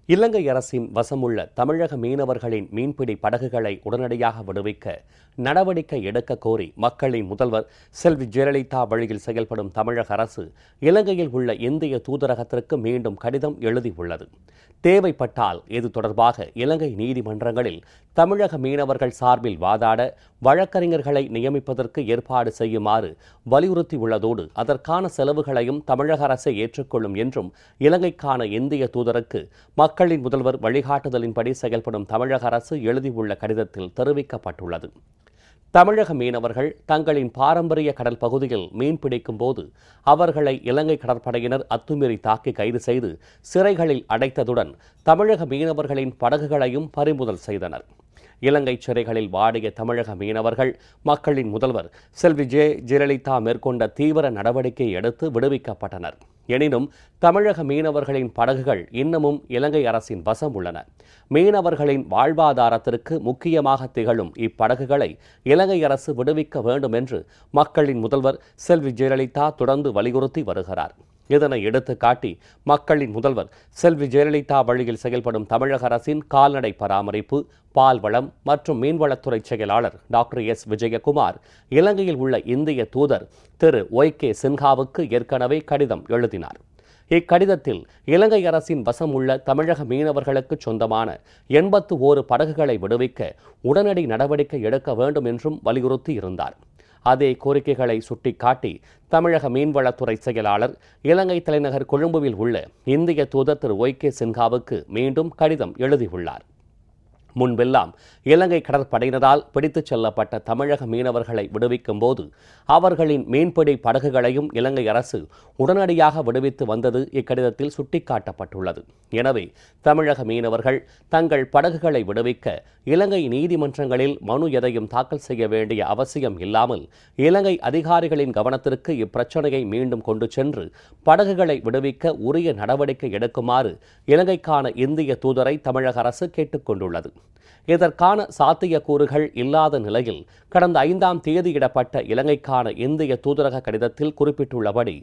இலங்கை அரசின் வசமுள்ள தமிழக மீனவர்களின் மீன்பிடி படகுகளை உடனடியாக விடுவிக்க நடவடிக்கை எடுக்க கோரி மக்களின் முதல்வர் செல்வி ஜெயலலிதா வழியில் செயல்படும் தமிழக அரசு இலங்கையில் உள்ள இந்திய தூதரகத்திற்கு மீண்டும் கடிதம் எழுதியுள்ளது. தேவைப்பட்டால் இது தொடர்பாக இலங்கை நீதிமன்றங்களில் தமிழக மீனவர்கள் சார்பில் வாதாட வழக்கறிஞர்களை நியமிப்பதற்கு ஏற்பாடு செய்யுமாறு வலியுறுத்தியுள்ளதோடு அதற்கான செலவுகளையும் தமிழக அரசை ஏற்றுக்கொள்ளும் என்றும் இலங்கைக்கான இந்திய தூதருக்கு மக்களின் முதல்வர் வழிகாட்டுதலின்படி செயல்படும் தமிழக அரசு எழுதியுள்ள கடிதத்தில் தெரிவிக்கப்பட்டுள்ளது. தமிழக மீனவர்கள் தங்களின் பாரம்பரிய கடல் பகுதியில் மீன் பிடிக்கும் போது அவர்களை இலங்கை கடற்படையினர் அத்துமீறி தாக்கி கைது செய்து சிறைகளில் அடைத்ததுடன் தமிழக மீனவர்களின் படகுகளையும் பறிமுதல் செய்தனர். இலங்கை சிறைகளில் வாடிய தமிழக மீனவர்கள் மக்களின் முதல்வர் செல்வி ஜெயலலிதா மேற்கொண்ட தீவிர நடவடிக்கையை அடுத்து விடுவிக்கப்பட்டனர். எனினும் தமிழக மீனவர்களின் படகுகள் இன்னமும் இலங்கை அரசின் வசம் உள்ளன. மீனவர்களின் வாழ்வாதாரத்திற்கு முக்கியமாக திகழும் இப்படகுகளை இலங்கை அரசு விடுவிக்க வேண்டும் என்று மக்களின் முதல்வர் செல்வி ஜெயலலிதா தொடர்ந்து வலியுறுத்தி வருகிறார். இதனை எடுத்து காட்டி மக்களின் முதல்வர் செல்வி ஜெயலலிதா வழியில் செயல்படும் தமிழக அரசின் கால்நடை பராமரிப்பு, பால்வளம் மற்றும் மீன்வளத்துறை செயலாளர் டாக்டர் எஸ். விஜயகுமார் இலங்கையில் உள்ள இந்திய தூதர் திரு ஒய்.கே. சின்ஹாவுக்கு ஏற்கனவே கடிதம் எழுதினார். இக்கடிதத்தில் இலங்கை அரசின் வசம் உள்ள தமிழக மீனவர்களுக்கு சொந்தமான 81 படகுகளை விடுவிக்க உடனடி நடவடிக்கை எடுக்க வேண்டும் என்றும் வலியுறுத்தி இருந்தார். அதே கோரிக்கைகளை சுட்டிக்காட்டி தமிழக மீன்வளத்துறை செயலாளர் இலங்கை தலைநகர் கொழும்புவில் உள்ள இந்திய தூதர் திரு ஒய்.கே. சின்ஹாவுக்கு மீண்டும் கடிதம் எழுதியுள்ளார். முன்பெல்லாம் இலங்கை கடற்படையினரால் பிடித்துச் செல்லப்பட்ட தமிழக மீனவர்களை விடுவிக்கும் போது அவர்களின் மீன்பிடி படகுகளையும் இலங்கை அரசு உடனடியாக விடுவித்து வந்தது இக்கடிதத்தில் சுட்டிக்காட்டப்பட்டுள்ளது. எனவே தமிழக மீனவர்கள் தங்கள் படகுகளை விடுவிக்க இலங்கை நீதிமன்றங்களில் மனு எதையும் தாக்கல் செய்ய வேண்டிய அவசியம் இல்லாமல் இலங்கை அதிகாரிகளின் கவனத்திற்கு இப்பிரச்சனையை மீண்டும் கொண்டு சென்று படகுகளை விடுவிக்க உரிய நடவடிக்கை எடுக்குமாறு இலங்கைக்கான இந்திய தூதரை தமிழக அரசு கேட்டுக் கொண்டுள்ளது. இதற்கான சாத்தியக்கூறுகள் இல்லாத நிலையில் கடந்த 5ஆம் தேதியிடப்பட்ட இலங்கைக்கான இந்திய தூதரக கடிதத்தில் குறிப்பிட்டுள்ளபடி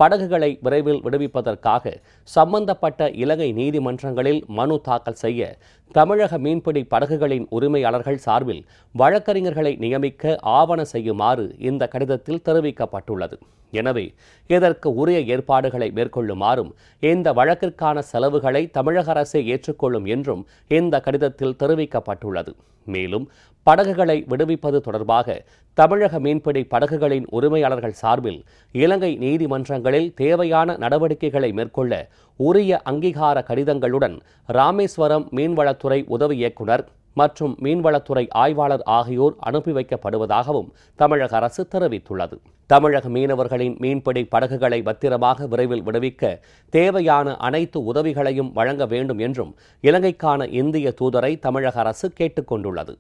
படகுகளை விரைவில் விடுவிப்பதற்காக சம்பந்தப்பட்ட இலங்கை நீதிமன்றங்களில் மனு தாக்கல் செய்ய தமிழக மீன்பிடி படகுகளின் உரிமையாளர்கள் சார்பில் வழக்கறிஞர்களை நியமிக்க ஆவண செய்யுமாறு இந்த கடிதத்தில் தெரிவிக்கப்பட்டுள்ளது. எனவே இதற்கு உரிய ஏற்பாடுகளை மேற்கொள்ளுமாறும் இந்த வழக்கிற்கான செலவுகளை தமிழக அரசே ஏற்றுக்கொள்ளும் என்றும் இந்த கடிதத்தில் தெரிவிக்கப்பட்டுள்ளது. மேலும் படகுகளை விடுவிப்பது தொடர்பாக தமிழக மீன்பிடி படகுகளின் உரிமையாளர்கள் சார்பில் இலங்கை நீதிமன்றங்களில் தேவையான நடவடிக்கைகளை மேற்கொள்ள உரிய அங்கீகார கடிதங்களுடன் ராமேஸ்வரம் மீன்வளத்துறை உதவி இயக்குநர் மற்றும் மீன்வளத்துறை ஆய்வாளர் ஆகியோர் அனுப்பி வைக்கப்படுவதாகவும் தமிழக அரசு தெரிவித்துள்ளது. தமிழக மீனவர்களின் மீன்பிடி படகுகளை பத்திரமாக விரைவில் விடுவிக்க தேவையான அனைத்து உதவிகளையும் வழங்க வேண்டும் என்றும் இலங்கைக்கான இந்திய தூதரை தமிழக அரசு கேட்டுக் கொண்டுள்ளது.